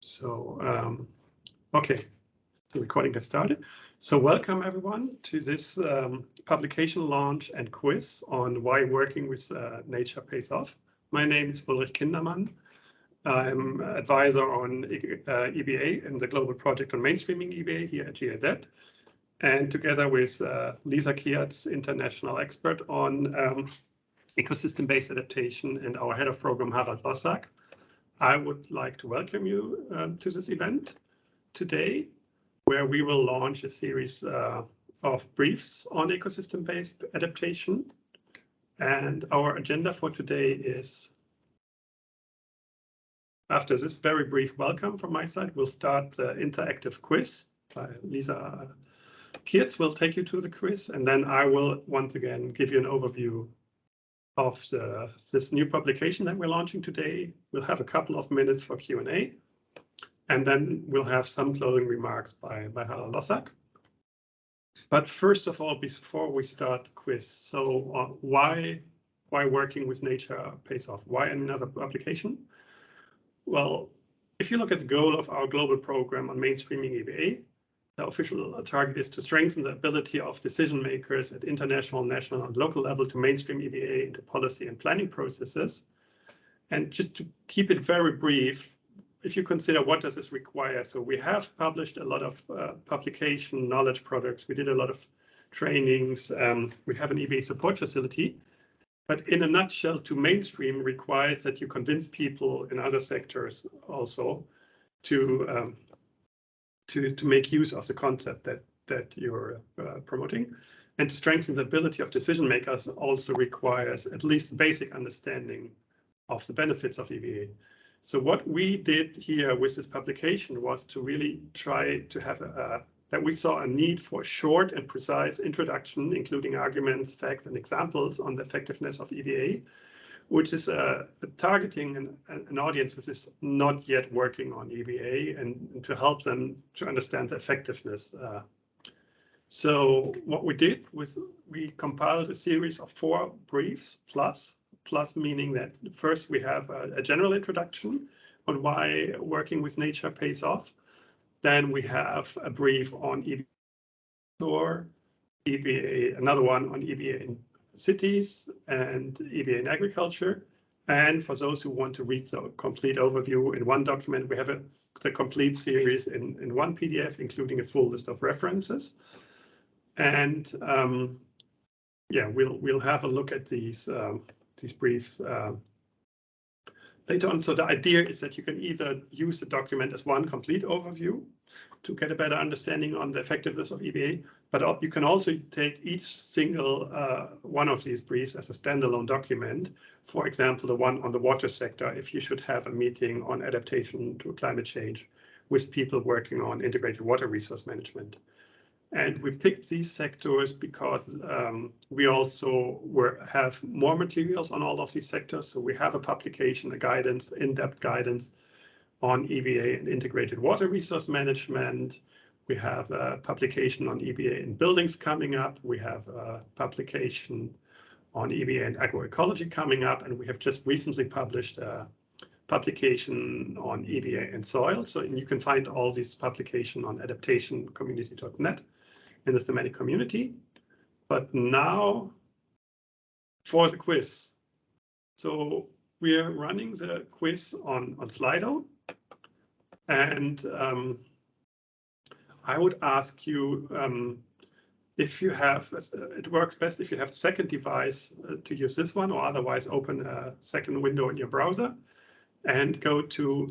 Okay, the recording has started. So welcome everyone to this publication launch and quiz on why working with nature pays off. My name is Ulrich Kindermann. I'm advisor on EbA in the global project on Mainstreaming EbA here at GIZ. And together with Lisa Kiertz, international expert on ecosystem-based adaptation, and our head of program, Harald Lossack, I would like to welcome you to this event today, where we will launch a series of briefs on ecosystem-based adaptation. And our agenda for today is, after this very brief welcome from my side, we'll start the interactive quiz. Lisa Kiertz will take you to the quiz, and then I will once again give you an overview of this new publication that we're launching today. We'll have a couple of minutes for Q&A, and then we'll have some closing remarks by Harald Lossack. But first of all, before we start the quiz, so why working with nature pays off? Why another publication? Well, if you look at the goal of our global program on Mainstreaming EbA, the official target is to strengthen the ability of decision makers at international, national, and local level to mainstream EbA into policy and planning processes. And just to keep it very brief, if you consider what does this require, so we have published a lot of publication knowledge products. We did a lot of trainings. We have an EbA support facility. But in a nutshell, to mainstream requires that you convince people in other sectors also to make use of the concept that you're promoting. And to strengthen the ability of decision makers also requires at least basic understanding of the benefits of EbA. So what we did here with this publication was to really try to have that we saw a need for a short and precise introduction, including arguments, facts, and examples on the effectiveness of EbA, which is targeting an audience which is not yet working on EbA, and to help them to understand the effectiveness. So what we did was we compiled a series of 4 briefs plus meaning that first we have a general introduction on why working with nature pays off. Then we have a brief on EbA, another one on EbA in cities and EbA in agriculture. And for those who want to read the complete overview in one document, we have the complete series in one PDF, including a full list of references. And yeah, we'll have a look at these briefs later on. So the idea is that you can either use the document as one complete overview to get a better understanding on the effectiveness of EbA, but you can also take each single one of these briefs as a standalone document. For example, the one on the water sector, if you should have a meeting on adaptation to climate change with people working on integrated water resource management. And we picked these sectors because we also have more materials on all of these sectors. So we have a publication, a guidance, in-depth guidance on EbA and integrated water resource management. We have a publication on EbA in buildings coming up. We have a publication on EbA and agroecology coming up. And we have just recently published a publication on EbA and soil. So you can find all these publications on adaptationcommunity.net in the thematic community. But now for the quiz. So we are running the quiz on Slido. And I would ask you if you have, it works best if you have a second device to use this one, or otherwise open a second window in your browser and go to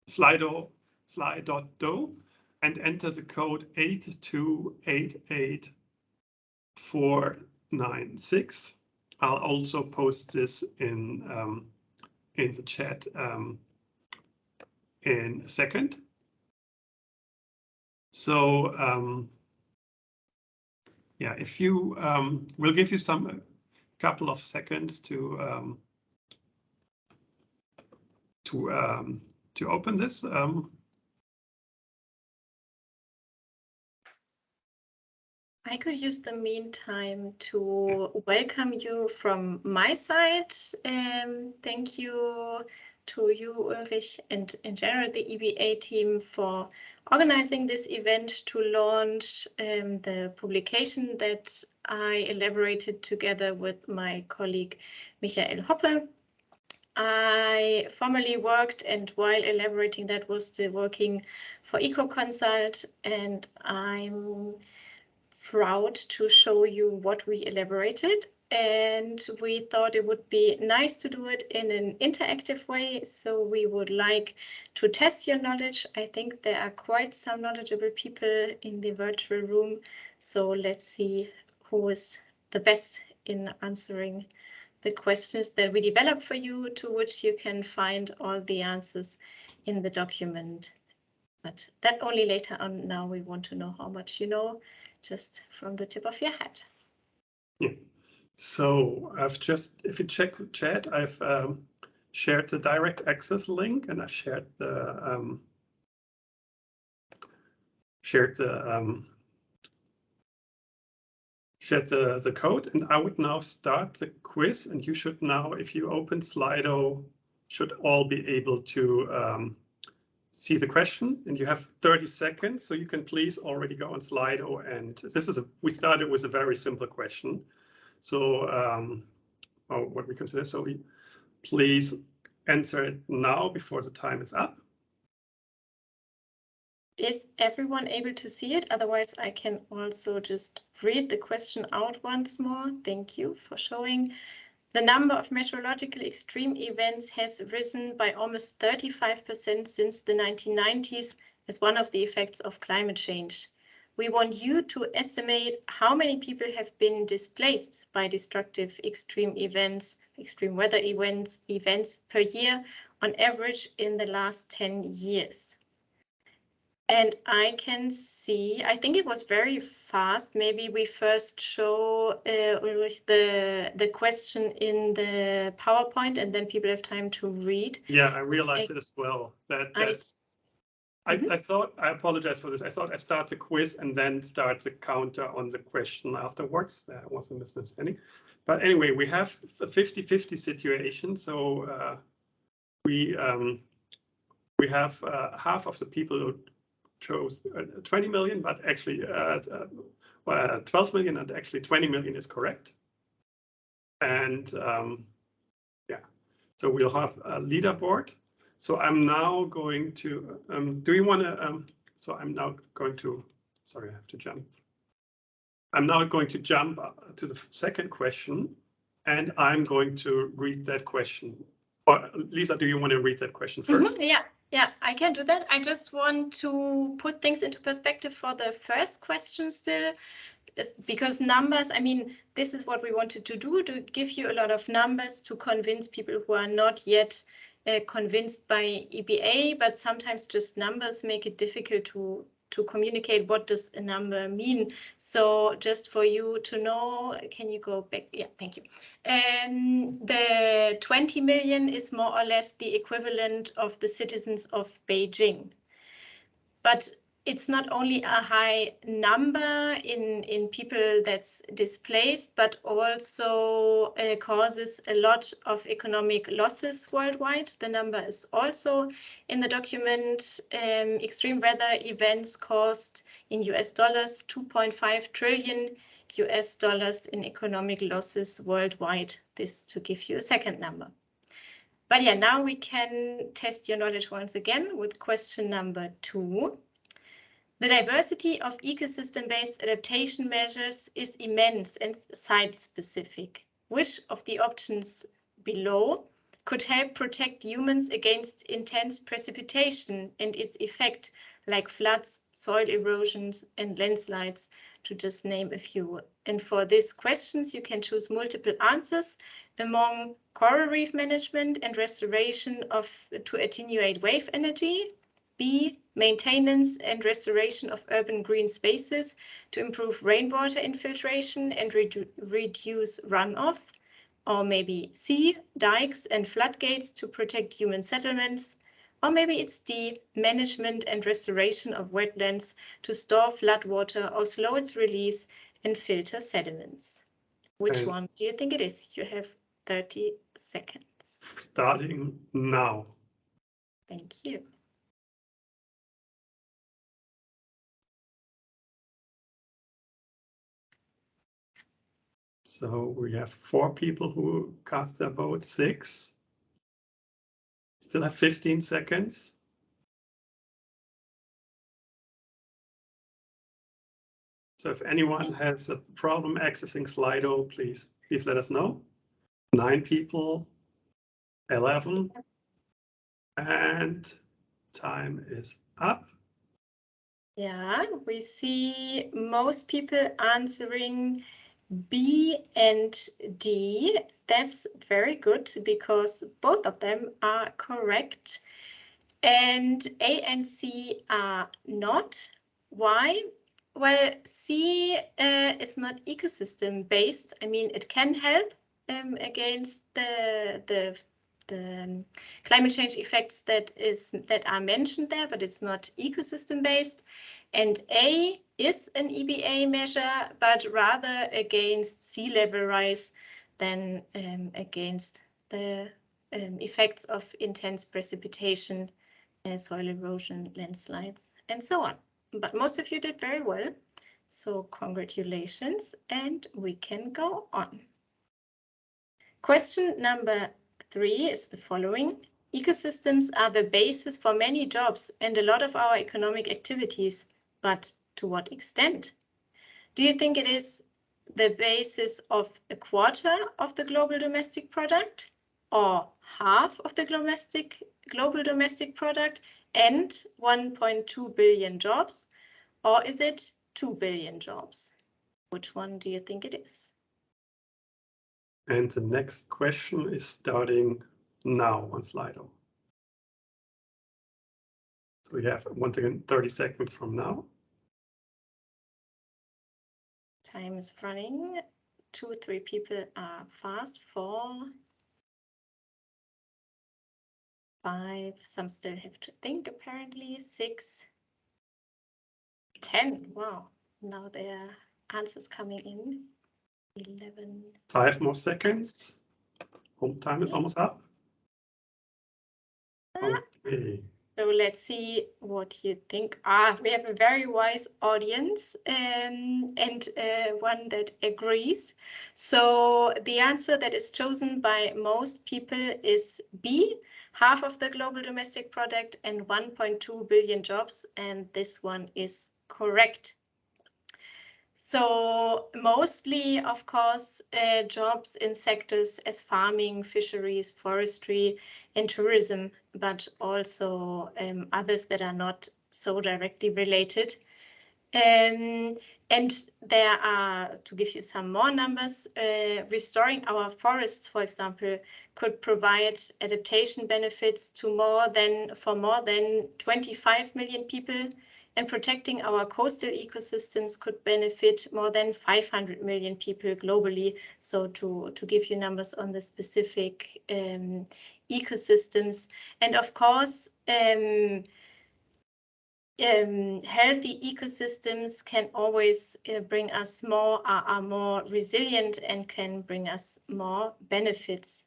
slide.do and enter the code 8288496. I'll also post this in the chat in a second. So yeah, if you we'll give you some couple of seconds to open this. I could use the meantime to welcome you from my side. Thank you to you, Ulrich, and in general the EbA team for organizing this event to launch the publication that I elaborated together with my colleague Michael Hoppe. I formerly worked, and while elaborating that, was still working for EcoConsult, and I'm proud to show you what we elaborated. And we thought it would be nice to do it in an interactive way. So we would like to test your knowledge. I think there are quite some knowledgeable people in the virtual room. So let's see who is the best in answering the questions that we developed for you, to which you can find all the answers in the document. But that only later on. Now we want to know how much you know, just from the tip of your hat. Yeah. So I've just, if you check the chat, I've shared the direct access link, and I've shared the code, and I would now start the quiz, and you should now, if you open Slido, should all be able to see the question, and you have 30 seconds, so you can please already go on Slido. And this is we started with a very simple question. So what we consider, so please answer it now before the time is up. Is everyone able to see it? Otherwise, I can also just read the question out once more. Thank you for showing. The number of meteorological extreme events has risen by almost 35% since the 1990s as one of the effects of climate change. We want you to estimate how many people have been displaced by destructive extreme events, extreme weather events per year on average in the last 10 years. And I can see, I think it was very fast. Maybe we first show Ulrich the question in the PowerPoint, and then people have time to read. Yeah, I realized it as well. I thought, I apologize for this. I thought I start the quiz and then start the counter on the question afterwards. That was a misunderstanding. But anyway, we have a 50-50 situation. So we have half of the people who chose 20 million, but actually 12 million, and actually 20 million is correct. And yeah, so we'll have a leaderboard. So I'm now going to, do you want to, so I'm now going to, sorry, I have to jump. I'm now going to jump to the second question, and I'm going to read that question. Or Lisa, do you want to read that question first? Yeah, I can do that. I just want to put things into perspective for the first question still, because numbers, I mean, this is what we wanted to do, to give you a lot of numbers to convince people who are not yet convinced by EbA, but sometimes just numbers make it difficult to communicate what does a number mean. So just for you to know, can you go back? Yeah, thank you. The 20 million is more or less the equivalent of the citizens of Beijing. But it's not only a high number in people that's displaced, but also causes a lot of economic losses worldwide. The number is also in the document. Extreme weather events cost in US dollars 2.5 trillion US dollars in economic losses worldwide. This to give you a second number. But yeah, now we can test your knowledge once again with question number 2. The diversity of ecosystem-based adaptation measures is immense and site-specific. Which of the options below could help protect humans against intense precipitation and its effect, like floods, soil erosions, and landslides, to just name a few? And for these questions, you can choose multiple answers among coral reef management and restoration to attenuate wave energy. B, maintenance and restoration of urban green spaces to improve rainwater infiltration and reduce runoff. Or maybe C, dikes and floodgates to protect human settlements. Or maybe it's D, management and restoration of wetlands to store floodwater or slow its release and filter sediments. Which And one do you think it is? You have 30 seconds. starting now. Thank you. So we have 4 people who cast their vote, 6. Still have 15 seconds. So if anyone has a problem accessing Slido, please let us know. 9 people, 11, and time is up. Yeah, we see most people answering B and D. That's very good because both of them are correct. And A and C are not. Why? Well, C is not ecosystem based. I mean, it can help against the climate change effects that are mentioned there, but it's not ecosystem based. And A is an EbA measure, but rather against sea level rise than against the effects of intense precipitation, soil erosion, landslides, and so on. But most of you did very well, so congratulations, and we can go on. Question number 3 is the following. Ecosystems are the basis for many jobs and a lot of our economic activities, but to what extent? Do you think it is the basis of 1/4 of the global domestic product, or half of the global domestic product and 1.2 billion jobs, or is it 2 billion jobs? Which one do you think it is? And the next question is starting now on Slido. So we have, once again, 30 seconds from now. Time is running. 2 or 3 people are fast. 4, 5, some still have to think apparently. 6, 10. Wow, now there are answers coming in. 11. 5 more seconds. Home time is almost up. Okay. So let's see what you think. We have a very wise audience and one that agrees. So the answer that is chosen by most people is B, half of the global domestic product and 1.2 billion jobs. And this one is correct. So mostly, of course, jobs in sectors as farming, fisheries, forestry, and tourism, but also others that are not so directly related. And there are, to give you some more numbers, restoring our forests, for example, could provide adaptation benefits to more than 25 million people. And protecting our coastal ecosystems could benefit more than 500 million people globally. So to give you numbers on the specific ecosystems. And of course, healthy ecosystems can always bring us are more resilient and can bring us more benefits.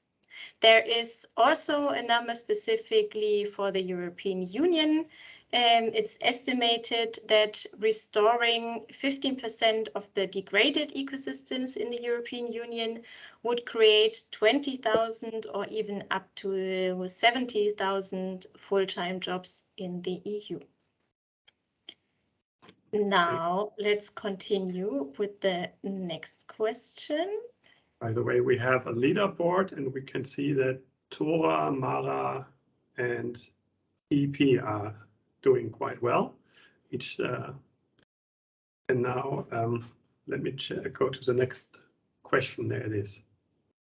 There is also a number specifically for the European Union. It's estimated that restoring 15% of the degraded ecosystems in the European Union would create 20,000 or even up to 70,000 full-time jobs in the EU. Now, let's continue with the next question. By the way, we have a leaderboard and we can see that Tora, Mara, and EP are doing quite well. And now let me go to the next question. There it is.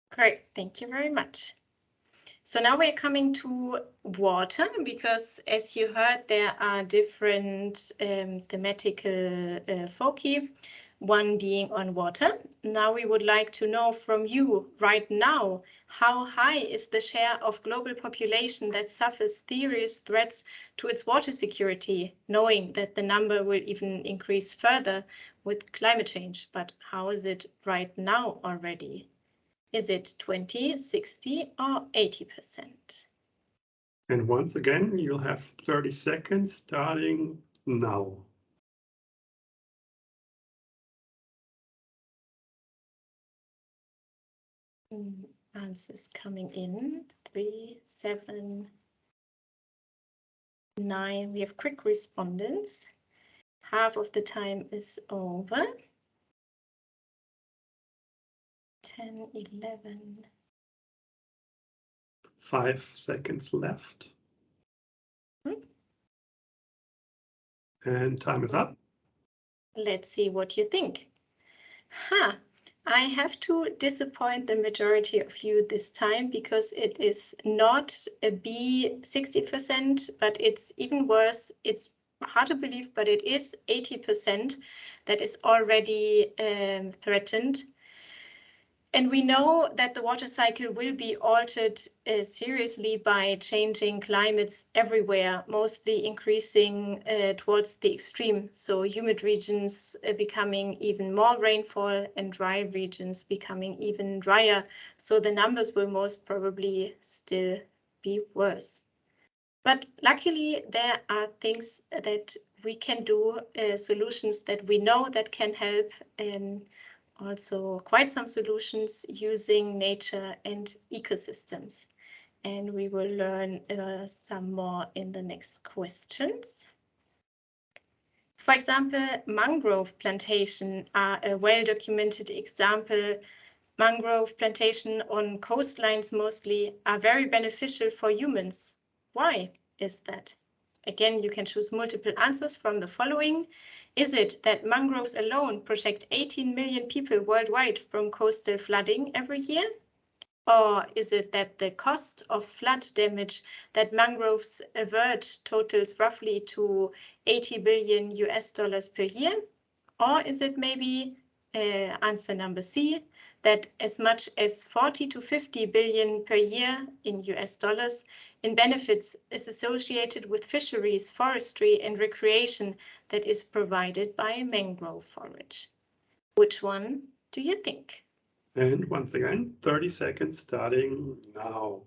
Great, thank you very much. So now we're coming to water, because as you heard, there are different thematical foci. one being on water. Now we would like to know from you right now, how high is the share of global population that suffers serious threats to its water security, knowing that the number will even increase further with climate change. But how is it right now already? Is it 20, 60, or 80%? And once again, you'll have 30 seconds starting now. Answers coming in. 3, 7, 9. We have quick respondents. Half of the time is over. 10, 11. 5 seconds left. And time is up. Let's see what you think. I have to disappoint the majority of you this time, because it is not a B 60%, but it's even worse. It's hard to believe, but it is 80% that is already threatened. And we know that the water cycle will be altered seriously by changing climates everywhere, mostly increasing towards the extreme. So humid regions becoming even more rainfall and dry regions becoming even drier. So the numbers will most probably still be worse. But luckily, there are things that we can do, solutions that we know that can help. Also quite some solutions using nature and ecosystems. And we will learn some more in the next questions. For example, mangrove plantation are a well-documented example. Mangrove plantation on coastlines mostly are very beneficial for humans. Why is that? Again, you can choose multiple answers from the following. Is it that mangroves alone protect 18 million people worldwide from coastal flooding every year? Or is it that the cost of flood damage that mangroves avert totals roughly to 80 billion US dollars per year? Or is it maybe answer number C, that as much as 40 to 50 billion per year in US dollars in benefits is associated with fisheries, forestry, and recreation that is provided by mangrove forage? Which one do you think? And once again, 30 seconds starting now.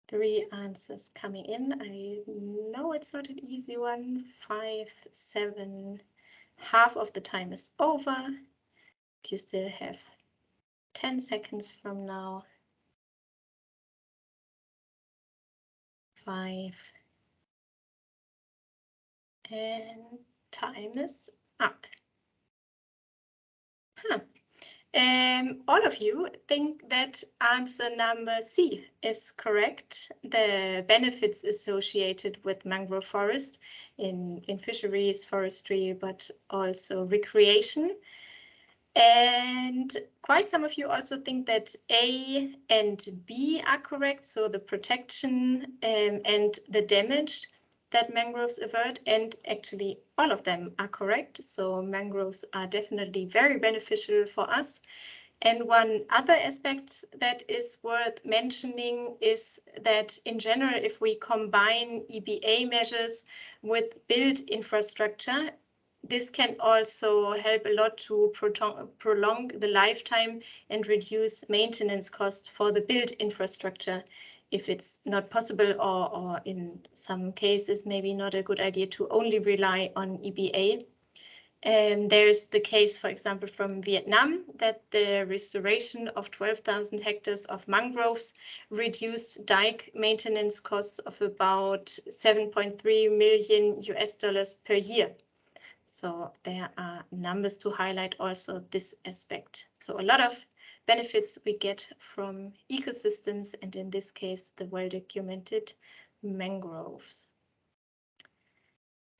Three answers coming in. I know it's not an easy one. 5, 7. Half of the time is over. You still have 10 seconds from now. 5. And time is up. All of you think that answer number C is correct. The benefits associated with mangrove forest in fisheries, forestry, but also recreation. And quite some of you also think that A and B are correct. So the protection and the damage that mangroves avert, and actually all of them are correct. So mangroves are definitely very beneficial for us. And one other aspect that is worth mentioning is that in general, if we combine EbA measures with built infrastructure, this can also help a lot to prolong the lifetime and reduce maintenance costs for the built infrastructure. If it's not possible, or in some cases, maybe not a good idea to only rely on EbA. There is the case, for example, from Vietnam, that the restoration of 12,000 hectares of mangroves reduced dike maintenance costs of about 7.3 million US dollars per year. So there are numbers to highlight also this aspect. So a lot of benefits we get from ecosystems, and in this case, the well-documented mangroves.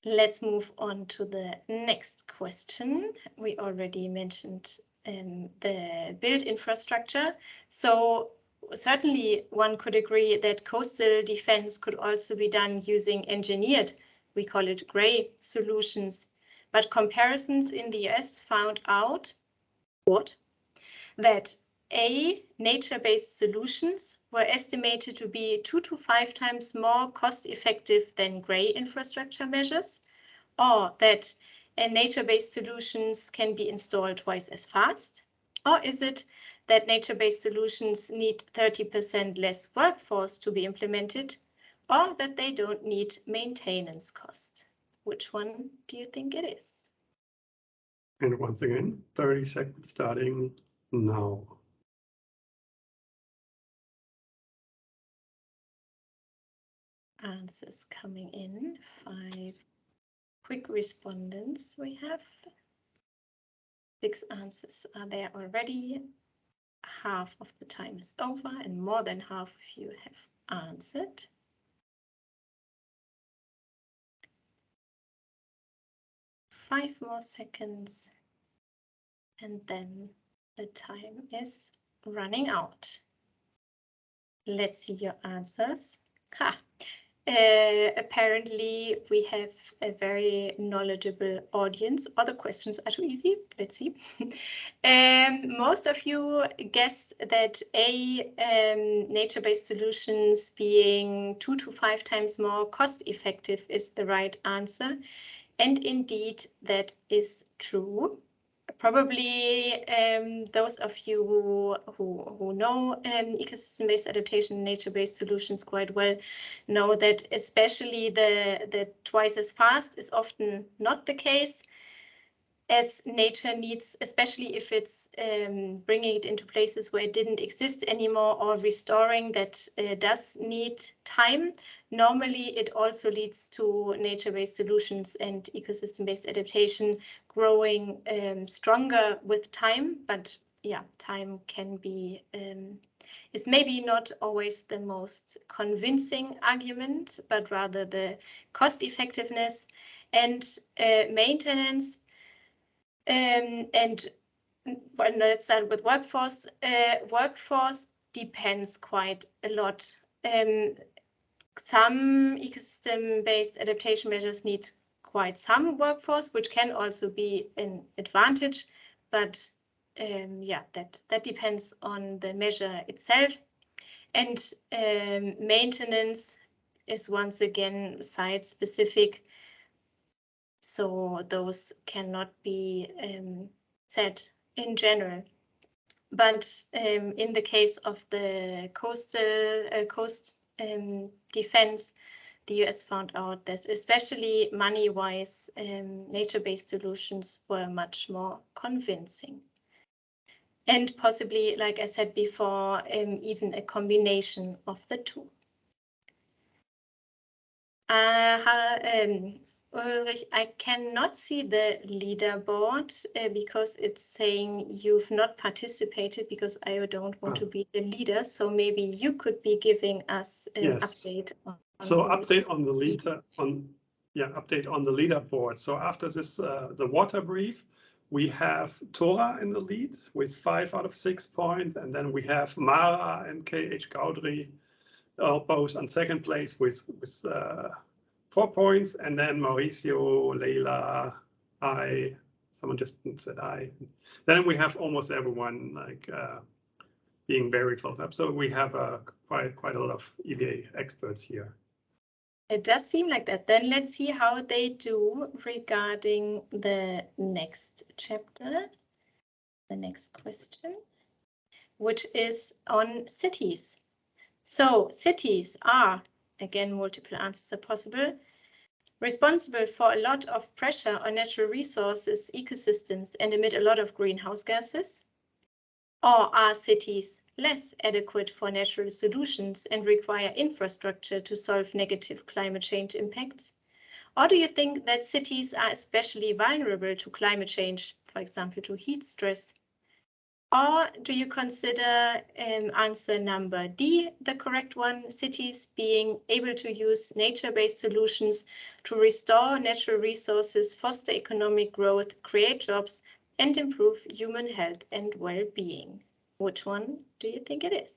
Let's move on to the next question. We already mentioned the built infrastructure. So certainly one could agree that coastal defense could also be done using engineered, we call it gray solutions. But comparisons in the US found out that nature-based solutions were estimated to be 2 to 5 times more cost-effective than gray infrastructure measures, or that nature-based solutions can be installed twice as fast? Or is it that nature-based solutions need 30% less workforce to be implemented, or that they don't need maintenance cost? Which one do you think it is? And once again, 30 seconds starting now. Answers coming in. 5 quick respondents we have. 6 answers are there already. Half of the time is over and more than half of you have answered. Five more seconds and then the time is running out. Let's see your answers. Apparently we have a very knowledgeable audience. Other questions are too easy. Let's see. Most of you guessed that nature-based solutions being 2 to 5 times more cost-effective is the right answer. And indeed, that is true. Probably those of you who know ecosystem-based adaptation and nature-based solutions quite well know that especially the twice as fast is often not the case, as nature needs, especially if it's bringing it into places where it didn't exist anymore or restoring that does need time. Normally, it also leads to nature-based solutions and ecosystem-based adaptation growing stronger with time. But yeah, time can be, is maybe not always the most convincing argument, but rather the cost effectiveness and maintenance. Well, let's start with workforce. Workforce depends quite a lot. Some ecosystem-based adaptation measures need quite some workforce, which can also be an advantage, but yeah, that depends on the measure itself. And maintenance is once again site-specific, so those cannot be said in general. But in the case of the coast defense, the US found out that especially money-wise, nature-based solutions were much more convincing. And possibly, like I said before, even a combination of the two. Ulrich, I cannot see the leaderboard because it's saying you've not participated because I don't want to be the leader. So maybe you could be giving us an update on update on the leader update on the leaderboard. So after this the water brief, we have Tora in the lead with 5 out of 6 points, and then we have Mara and KH Gaudry both on second place with 4 points, and then Mauricio, Leila, someone just said I. Then we have almost everyone like being very close up. So we have quite a lot of EbA experts here. It does seem like that. Then let's see how they do regarding the next chapter, the next question, which is on cities. So cities are, again, multiple answers are possible, responsible for a lot of pressure on natural resources, ecosystems, and emit a lot of greenhouse gases? Or are cities less adequate for natural solutions and require infrastructure to solve negative climate change impacts? Or do you think that cities are especially vulnerable to climate change, for example, to heat stress? Or do you consider answer number D the correct one, cities being able to use nature-based solutions to restore natural resources, foster economic growth, create jobs, and improve human health and well-being? Which one do you think it is?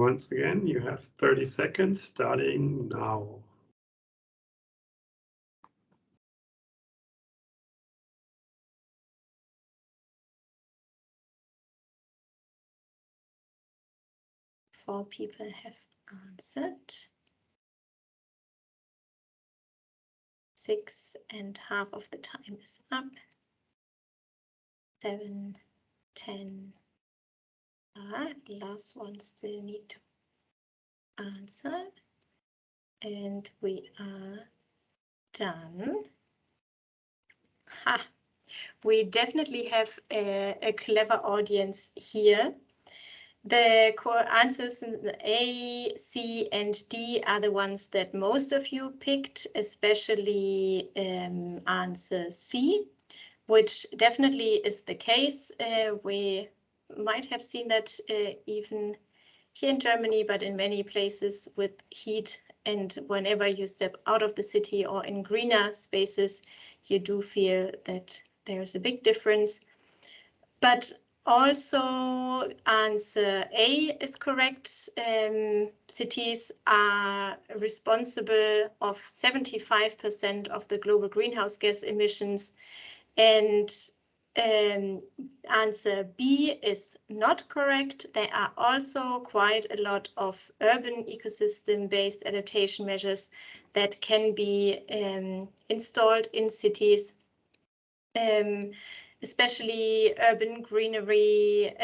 Once again, you have 30 seconds starting now. Four people have answered. 6.5 of the time is up. 7, 10. The last one still need to answer. And we are done. Ha! We definitely have a clever audience here. The core answers in the A, C, and D are the ones that most of you picked, especially answer C, which definitely is the case. We might have seen that even here in Germany, but in many places with heat, and whenever you step out of the city or in greener spaces, you do feel that there's a big difference. But also answer A is correct. Cities are responsible of 75% of the global greenhouse gas emissions. And answer B is not correct. There are also quite a lot of urban ecosystem-based adaptation measures that can be installed in cities. Especially urban greenery,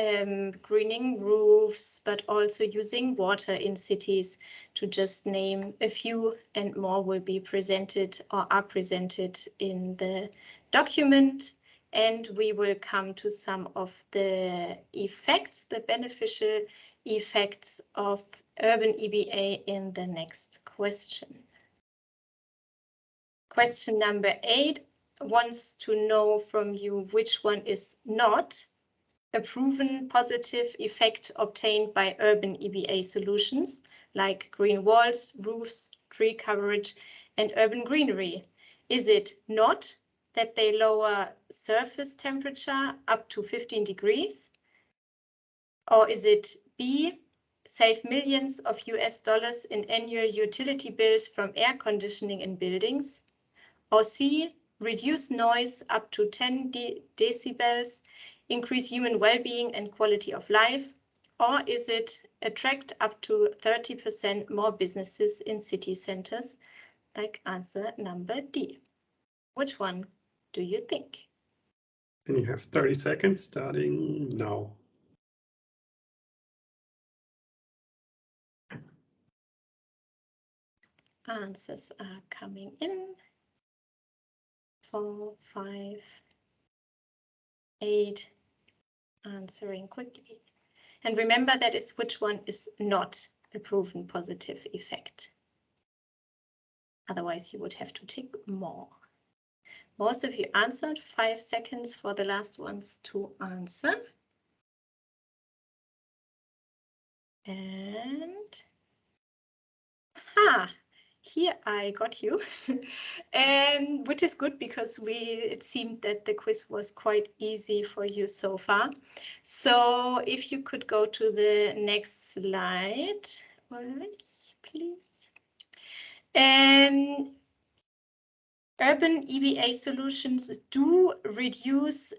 greening roofs, but also using water in cities, to just name a few, and more will be presented or are presented in the document. And we will come to some of the effects, the beneficial effects of Urban EbA in the next question. Question number 8 wants to know from you which one is not a proven positive effect obtained by Urban EbA solutions, like green walls, roofs, tree coverage, and urban greenery. Is it not that they lower surface temperature up to 15 degrees? Or is it B, save millions of US$ in annual utility bills from air conditioning in buildings? Or C, reduce noise up to 10 decibels, increase human well-being and quality of life? Or is it attract up to 30% more businesses in city centers, like answer number D? Which one do you think? And you have 30 seconds starting now. Answers are coming in. 4, 5, 8, answering quickly. And remember, that is which one is not a proven positive effect. Otherwise, you would have to tick more. Most of you answered. 5 seconds for the last ones to answer. And here I got you, which is good, because it seemed that the quiz was quite easy for you so far. So if you could go to the next slide, please. Urban EbA solutions do reduce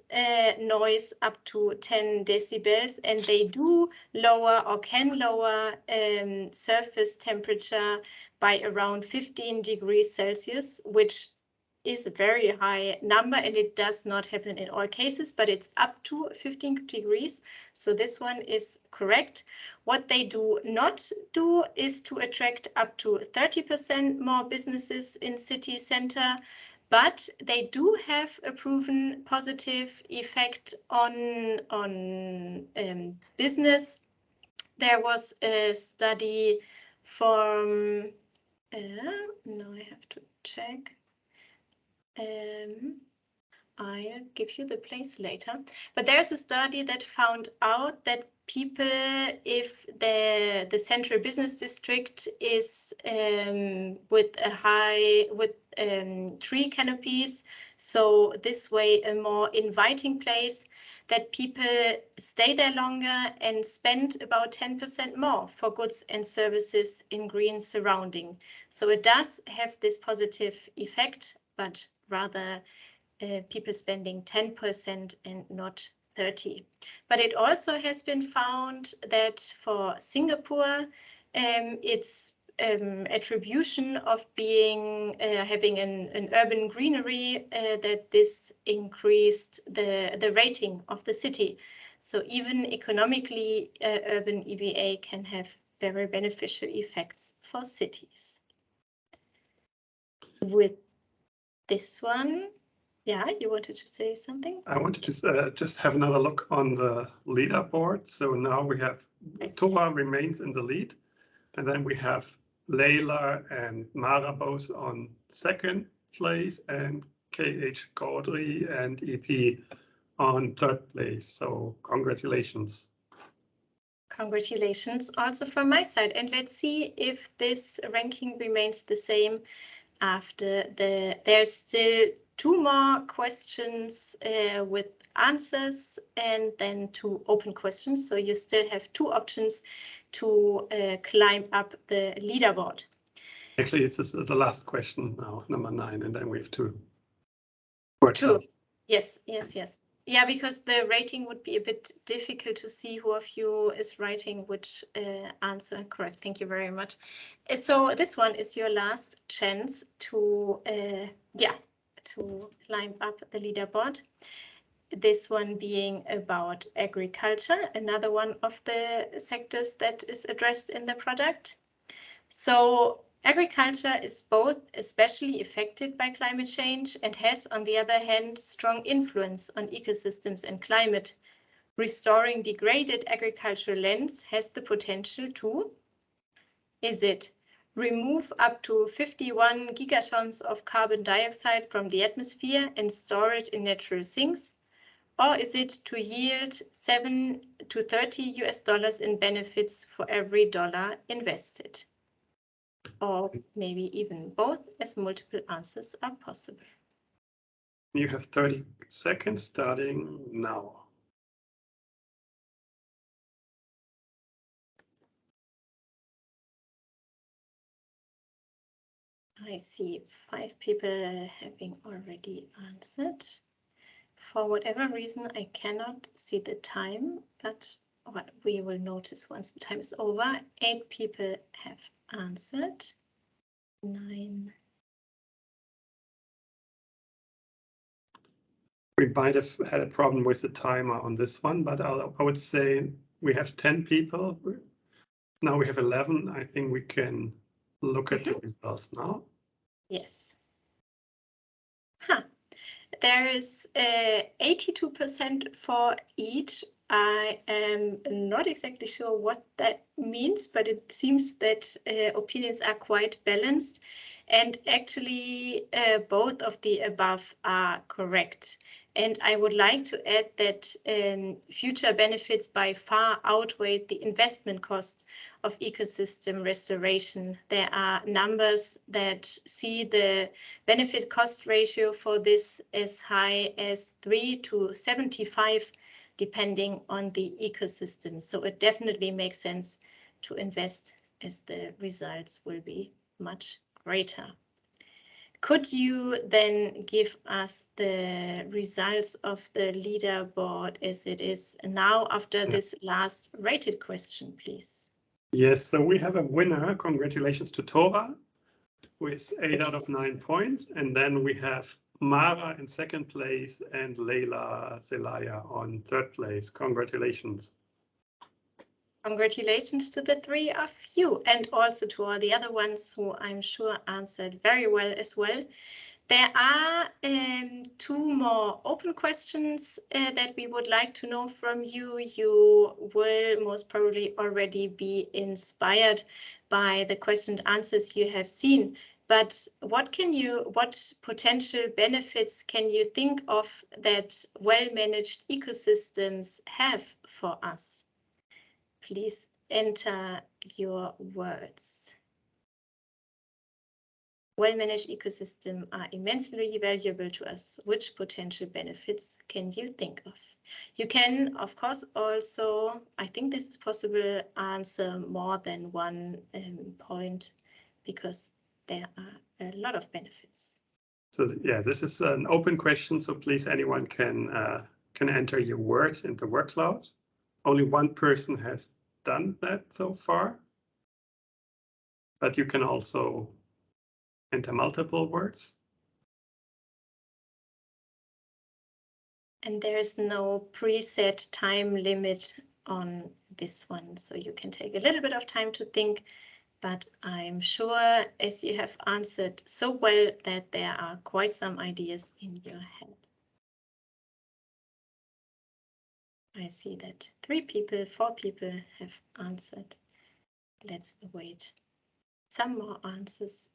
noise up to 10 decibels, and they do lower or can lower surface temperature by around 15 degrees Celsius, which is a very high number, and it does not happen in all cases, but it's up to 15 degrees. So this one is correct. What they do not do is to attract up to 30% more businesses in city center, but they do have a proven positive effect on business. There was a study from, now I have to check. I'll give you the place later. But there's a study that found out that people, if the central business district is with tree canopies, so this way a more inviting place, that people stay there longer and spend about 10% more for goods and services in green surrounding. So it does have this positive effect, but rather people spending 10% and not 30%. But it also has been found that for Singapore, its attribution of being having an urban greenery, that this increased the rating of the city. So even economically, Urban EbA can have very beneficial effects for cities. With this one, yeah, you wanted to say something? I wanted to just have another look on the leaderboard. So now we have Tora remains in the lead, and then we have Leila and Mara both on second place, and KH Gaudry and EP on third place. So congratulations. Congratulations also from my side. And let's see if this ranking remains the same after there's still 2 more questions with answers and then 2 open questions. So you still have 2 options to climb up the leaderboard. Actually, it's the last question now, number 9, and then we have 2. 2. Yes. Yeah, because the rating would be a bit difficult to see who of you is writing which answer correct. Thank you very much. So this one is your last chance to climb up the leaderboard. This one being about agriculture, another one of the sectors that is addressed in the product. So agriculture is both especially affected by climate change and has, on the other hand, strong influence on ecosystems and climate. Restoring degraded agricultural lands has the potential to: is it remove up to 51 gigatons of carbon dioxide from the atmosphere and store it in natural sinks? Or is it to yield $7 to $30 in benefits for every dollar invested? Or maybe even both, as multiple answers are possible. You have 30 seconds starting now. I see 5 people having already answered. For whatever reason, I cannot see the time, but what we will notice once the time is over. 8 people have answered. 9. We might have had a problem with the timer on this one, but I would say we have 10 people. Now we have 11. I think we can look at the results now. Yes. There is 82% for each. I am not exactly sure what that means, but it seems that opinions are quite balanced. And actually, both of the above are correct. And I would like to add that future benefits by far outweigh the investment cost of ecosystem restoration. There are numbers that see the benefit cost ratio for this as high as 3 to 75, depending on the ecosystem. So it definitely makes sense to invest, as the results will be much greater. Could you then give us the results of the leaderboard as it is now after this last rated question, please? Yes, so we have a winner. Congratulations to Tora with 8 out of 9 points. And then we have Mara in second place and Leila Zelaya on third place. Congratulations. Congratulations to the 3 of you, and also to all the other ones who I'm sure answered very well as well. There are 2 more open questions that we would like to know from you. You will most probably already be inspired by the question and answers you have seen. But what potential benefits can you think of that well-managed ecosystems have for us? Please enter your words. Well-managed ecosystems are immensely valuable to us. Which potential benefits can you think of? You can, of course, also, I think this is possible, answer more than one point, because there are a lot of benefits. So yeah, this is an open question, so please anyone can enter your word into workload. Only one person has done that so far, but you can also enter multiple words. And there is no preset time limit on this one, so you can take a little bit of time to think, but I'm sure as you have answered so well that there are quite some ideas in your head. I see that 3 people, 4 people have answered. Let's await some more answers.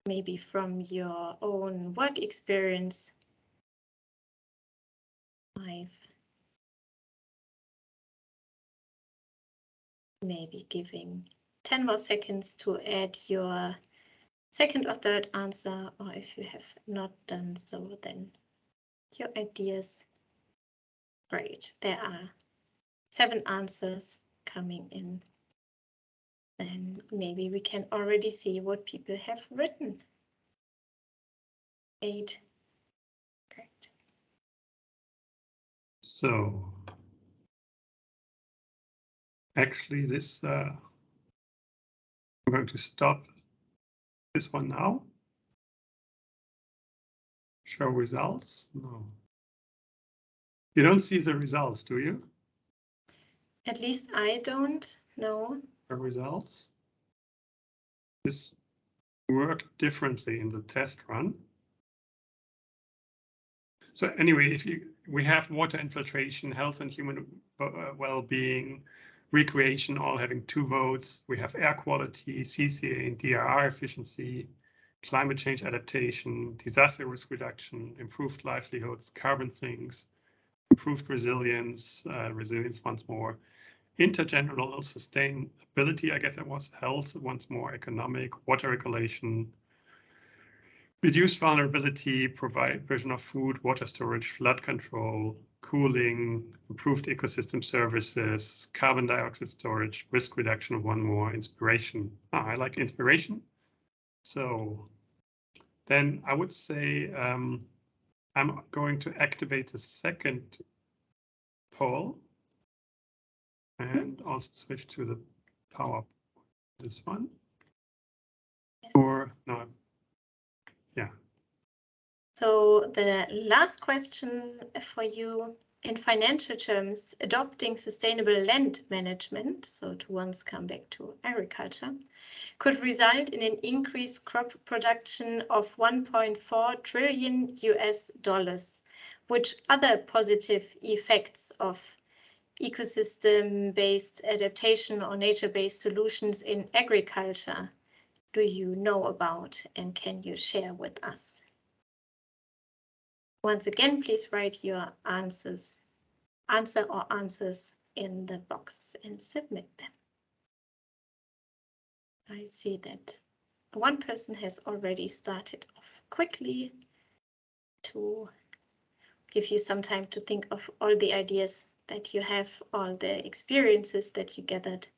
Maybe from your own work experience. 5. Maybe giving 10 more seconds to add your second or third answer, or if you have not done so, then your ideas. Great, there are 7 answers coming in. Then maybe we can already see what people have written. 8. Great. So actually this, I'm going to stop this one now. Show results, no. You don't see the results, do you? At least I don't know. The results. This worked differently in the test run. So anyway, we have water infiltration, health and human well-being, recreation, all having 2 votes. We have air quality, CCA and DRR efficiency, climate change adaptation, disaster risk reduction, improved livelihoods, carbon sinks, improved resilience, resilience once more, intergeneral sustainability, I guess it was health once more, economic, water regulation, reduced vulnerability, provision of food, water storage, flood control, cooling, improved ecosystem services, carbon dioxide storage, risk reduction, one more, inspiration. I like inspiration. So then I would say I'm going to activate the second poll and also switch to the PowerPoint, this one. Yes. Or no, yeah. So the last question for you, in financial terms, adopting sustainable land management, so to once come back to agriculture, could result in an increased crop production of 1.4 trillion US, which other positive effects of ecosystem-based adaptation or nature-based solutions in agriculture do you know about and can you share with us? Once again, please write your answer or answers in the box and submit them. I see that one person has already started off quickly to give you some time to think of all the ideas that you have, all the experiences that you gathered,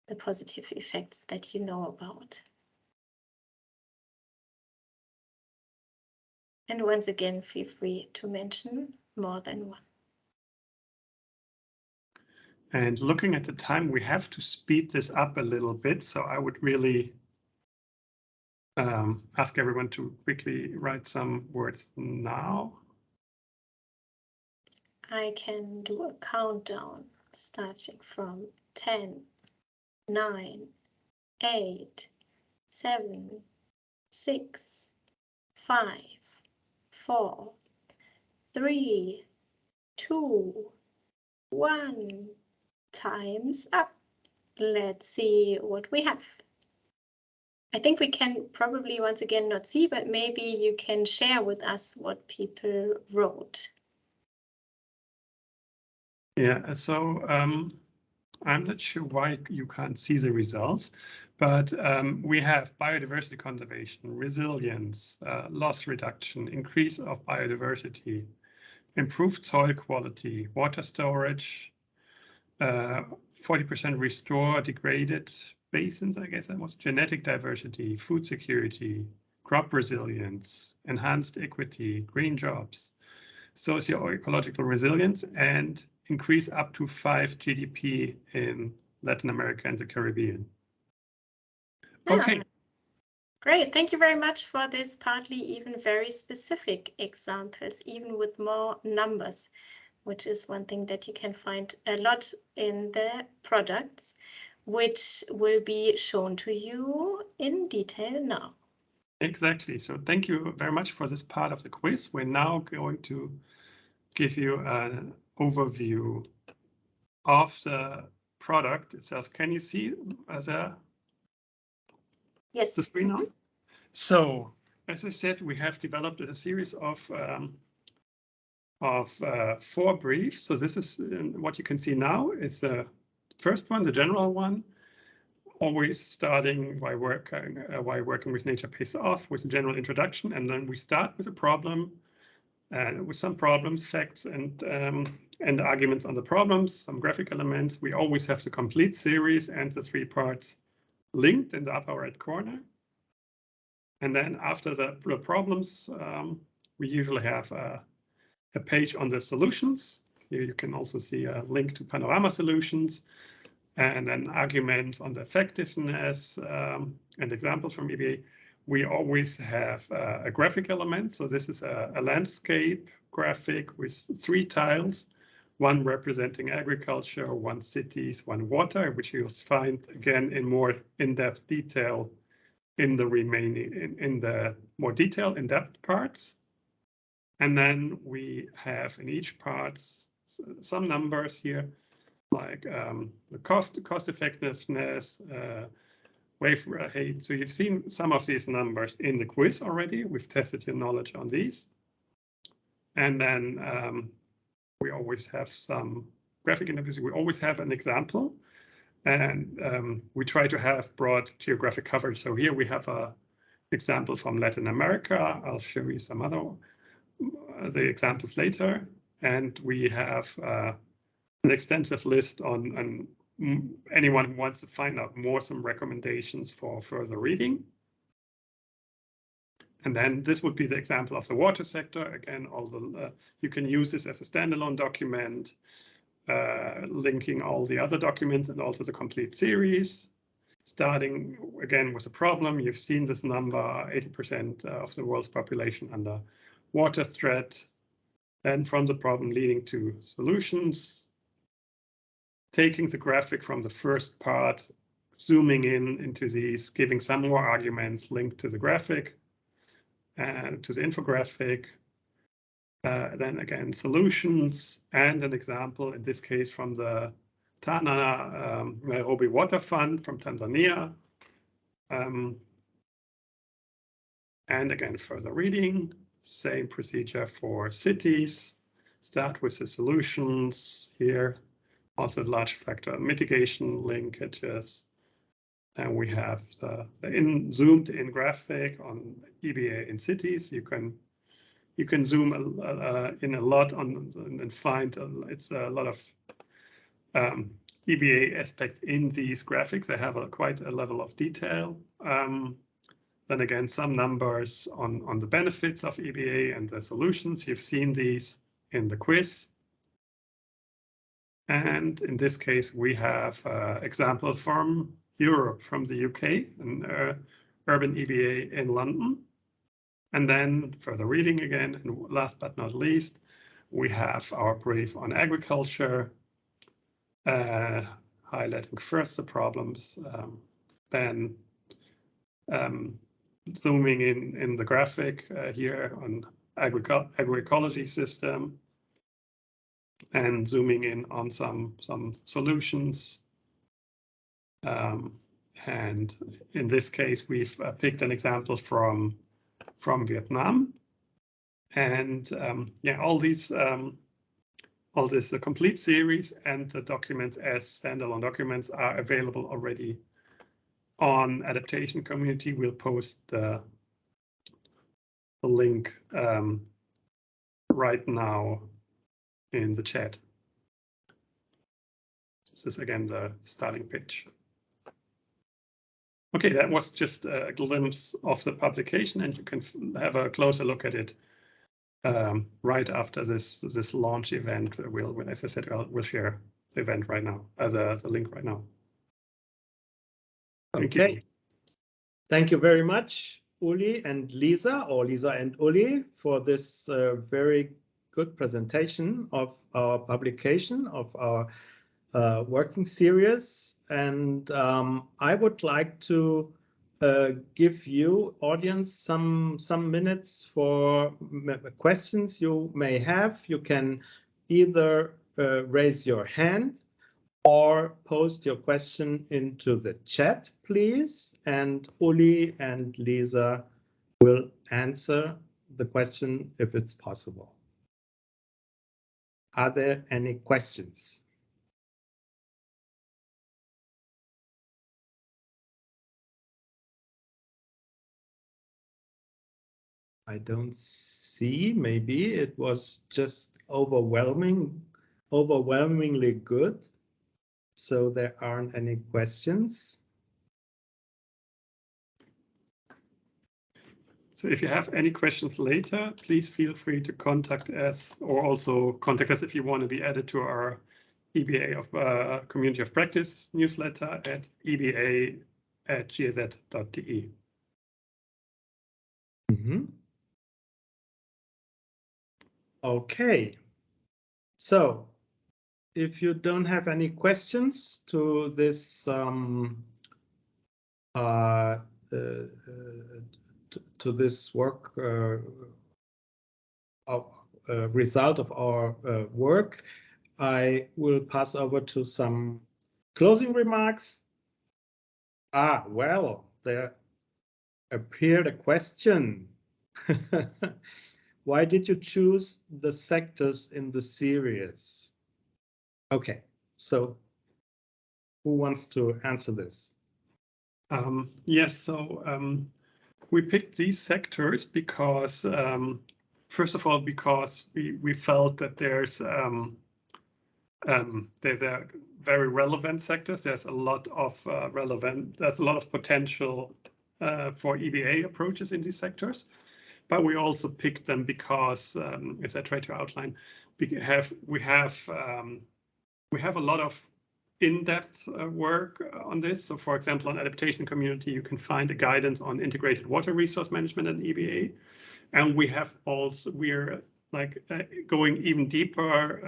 the positive effects that you know about. And once again, feel free to mention more than one. And looking at the time, we have to speed this up a little bit. So I would really ask everyone to quickly write some words now. I can do a countdown starting from 10, 9, 8, 7, 6, 5, 4, 3, 2, 1. Time's up. Let's see what we have. I think we can probably once again not see, but maybe you can share with us what people wrote. Yeah, so I'm not sure why you can't see the results, but we have biodiversity conservation, resilience, loss reduction, increase of biodiversity, improved soil quality, water storage, 40% restore degraded basins, I guess that was, genetic diversity, food security, crop resilience, enhanced equity, green jobs, socio-ecological resilience, and increase up to 5 GDP in Latin America and the Caribbean. Okay. Yeah. Great, thank you very much for this partly even very specific examples, even with more numbers, which is one thing that you can find a lot in the products, which will be shown to you in detail now. Exactly. So thank you very much for this part of the quiz. We're now going to give you an overview of the product itself. Can you see yes. the screen now? So, as I said, we have developed a series of 4 briefs. So this is what you can see now is the first one, the general one. Always starting by working with nature pays off with a general introduction, and then we start with a problem, with some problems, facts, and arguments on the problems, some graphic elements. We always have the complete series and the 3 parts linked in the upper right corner. And then after the problems, we usually have a page on the solutions. Here you can also see a link to panorama solutions, and then arguments on the effectiveness and examples from EbA. We always have a graphic element. So this is a landscape graphic with 3 tiles, one representing agriculture, 1 cities, 1 water, which you'll find again in more in-depth detail in the remaining, in the more detailed in-depth parts. And then we have in each parts some numbers here, like the cost effectiveness, wave rate. So you've seen some of these numbers in the quiz already. We've tested your knowledge on these. And then we always have some graphic interviews. We always have an example. And we try to have broad geographic coverage. So here we have an example from Latin America. I'll show you some other the examples later. And we have an extensive list on anyone who wants to find out more, some recommendations for further reading. And then this would be the example of the water sector. Again, all the you can use this as a standalone document, linking all the other documents and also the complete series. Starting again with a problem, you've seen this number, 80% of the world's population under water threat. Then from the problem leading to solutions, taking the graphic from the first part, zooming into these, giving some more arguments linked to the graphic and to the infographic. Then again, solutions and an example, in this case from the Tana Nairobi Water Fund from Tanzania. And again, further reading, same procedure for cities. Start with the solutions here. Also large factor mitigation linkages. And we have the zoomed in graphic on EbA in cities. You can zoom in a lot on and find it's a lot of EbA aspects in these graphics. They have quite a level of detail. Then again, some numbers on the benefits of EbA and the solutions. You've seen these in the quiz. And in this case, we have example from Europe, from the UK, and Urban EbA in London. And then further reading again, and last but not least, we have our brief on agriculture, highlighting first the problems, then zooming in the graphic here on agroecology system, and zooming in on some solutions. And in this case, we've picked an example from Vietnam. And yeah, all these all this, the complete series and the documents as standalone documents are available already on adaptation community. We'll post the link right now in the chat. This is again the starting page. Okay, that was just a glimpse of the publication, and you can have a closer look at it right after this launch event. As I said, we'll share the event right now as a link right now. Okay. Thank you very much, Uli and Lisa, or Lisa and Uli, for this very good presentation of our publication, of our working series. And I would like to give you, audience, some minutes for questions you may have. You can either raise your hand or post your question into the chat, please, and Uli and Lisa will answer the question if it's possible. Are there any questions? I don't see. Maybe it was just overwhelmingly good. So there aren't any questions. So if you have any questions later, please feel free to contact us, or also contact us if you want to be added to our EBA of Community of Practice newsletter at eba@gz.de. Okay. So if you don't have any questions to this to this work result of our work, I will pass over to some closing remarks. Well, there appeared a question. Why did you choose the sectors in the series? Okay, so who wants to answer this? Yes, so we picked these sectors because, first of all, because we felt that there's a very relevant sectors. There's a lot of there's a lot of potential for EBA approaches in these sectors. But we also picked them because, as I tried to outline, we have a lot of in-depth work on this. So, for example, on adaptation community, you can find a guidance on integrated water resource management and EBA, and we're like going even deeper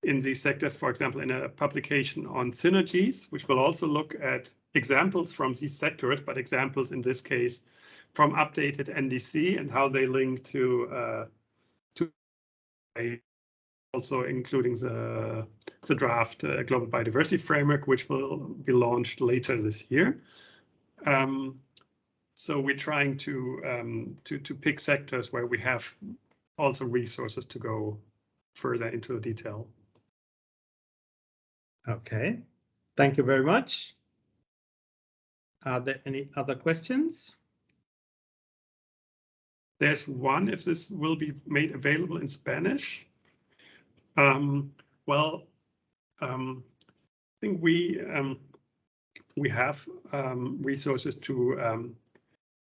in these sectors. For example, in a publication on synergies, which will also look at examples from these sectors, but examples in this case from updated NDC and how they link to also including the draft Global Biodiversity Framework, which will be launched later this year. So we're trying to pick sectors where we have also resources to go further into detail. Okay, thank you very much. Are there any other questions? There's one, if this will be made available in Spanish. I think we have resources to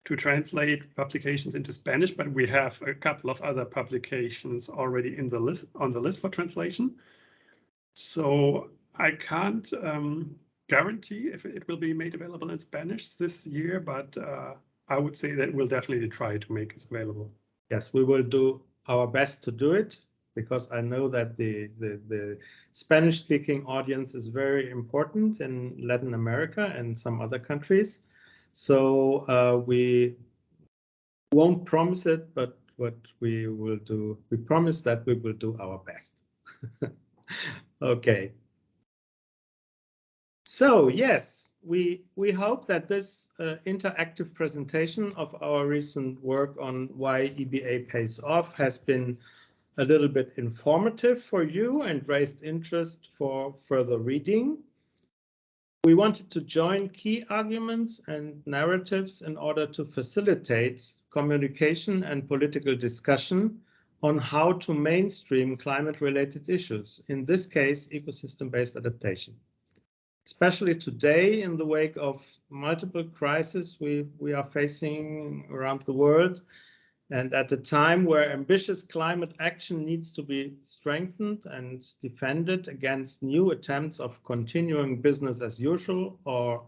translate publications into Spanish, but we have a couple of other publications already in the list for translation. So I can't guarantee if it will be made available in Spanish this year, but I would say that we'll definitely try to make it available. Yes, we will do our best to do it, because I know that the Spanish-speaking audience is very important in Latin America and some other countries. So we won't promise it, but what we will do, we promise that we will do our best. Okay. So yes, we hope that this interactive presentation of our recent work on why EBA pays off has been a little bit informative for you and raised interest for further reading. We wanted to join key arguments and narratives in order to facilitate communication and political discussion on how to mainstream climate-related issues, in this case, ecosystem-based adaptation. Especially today, in the wake of multiple crises we are facing around the world, and at a time where ambitious climate action needs to be strengthened and defended against new attempts of continuing business as usual or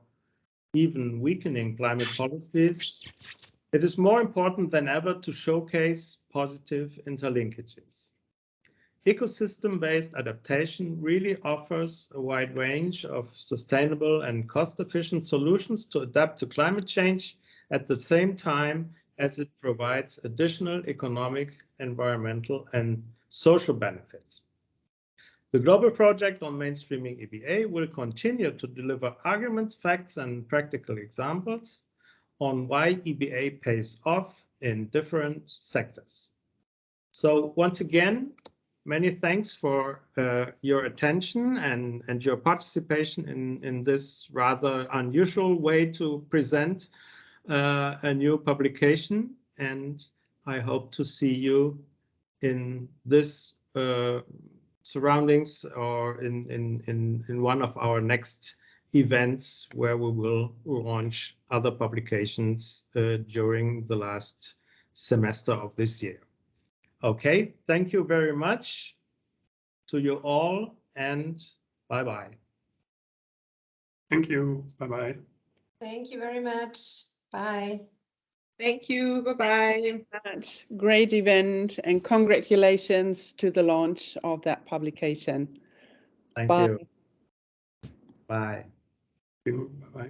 even weakening climate policies, it is more important than ever to showcase positive interlinkages. Ecosystem-based adaptation really offers a wide range of sustainable and cost-efficient solutions to adapt to climate change at the same time as it provides additional economic, environmental, and social benefits. The global project on Mainstreaming EbA will continue to deliver arguments, facts, and practical examples on why EbA pays off in different sectors. So once again, many thanks for your attention and your participation in this rather unusual way to present a new publication, and I hope to see you in this surroundings or in one of our next events where we will launch other publications during the last semester of this year. Okay, thank you very much to you all, and bye-bye. Thank you. Bye-bye. Thank you very much. Bye. Thank you. Bye-bye. Great event, and congratulations to the launch of that publication. Thank Bye. you. Bye. Bye-bye.